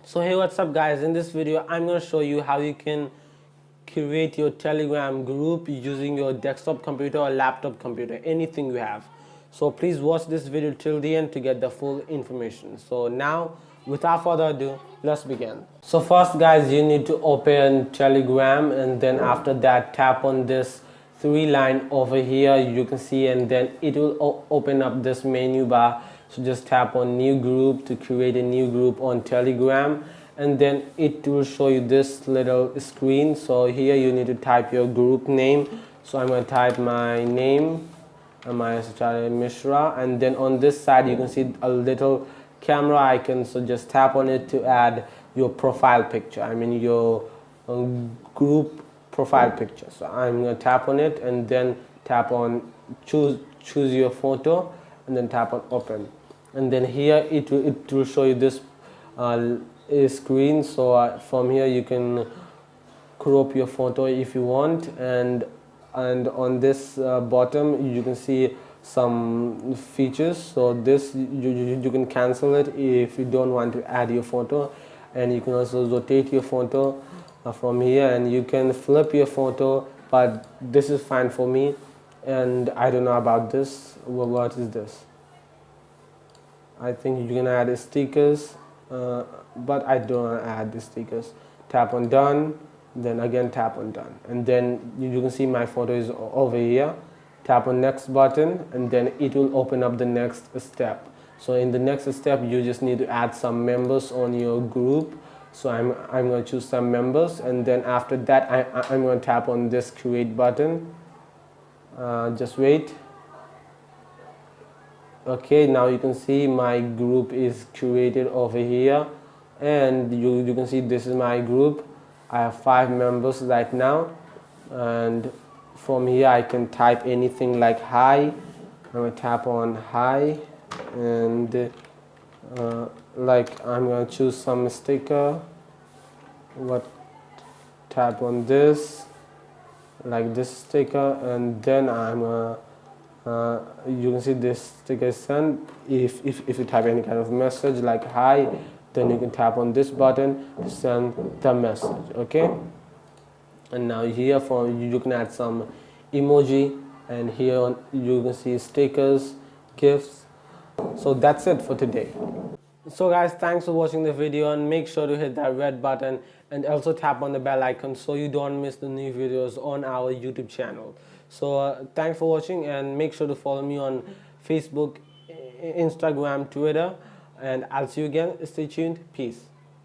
So hey, what's up guys? In this video I'm going to show you how you can create your Telegram group using your desktop computer or laptop computer, anything you have. So please watch this video till the end to get the full information. So now, without further ado, let's begin. So first guys, you need to open Telegram, and then after that tap on this three line over here, you can see, and then it will open up this menu bar. So just tap on new group to create a new group on Telegram, and then it will show you this little screen. So here you need to type your group name. So I'm going to type my name, Charlie Mishra, and then on this side you can see a little camera icon. So just tap on it to add your profile picture, your group profile picture. So I'm going to tap on it, and then tap on choose your photo, and then tap on open, and then here it will show you this screen. So from here you can crop your photo if you want, and on this bottom you can see some features. So this you can cancel it if you don't want to add your photo, and you can also rotate your photo from here, and you can flip your photo, but this is fine for me, and I don't know about this. What is this? I think you can add stickers, but I don't want to add the stickers. Tap on done, then again tap on done, and then you can see my photo is over here. Tap on next button, and then it will open up the next step. So in the next step you just need to add some members on your group. So I'm going to choose some members, and then after that I'm going to tap on this create button. Just wait. Okay, now you can see my group is created over here, and you can see this is my group. I have 5 members right now, and from here I can type anything like hi. I'm going to tap on hi, and like I'm going to choose some sticker. Tap on this, like this sticker, and then you can see this sticker is sent. If you type any kind of message like hi, then you can tap on this button to send the message. Okay, and now here you can add some emoji, and here you can see stickers, gifts. So that's it for today. So guys, thanks for watching the video, and make sure to hit that red button and also tap on the bell icon so you don't miss the new videos on our YouTube channel. So thanks for watching, and make sure to follow me on Facebook, Instagram, Twitter, and I'll see you again. Stay tuned. Peace.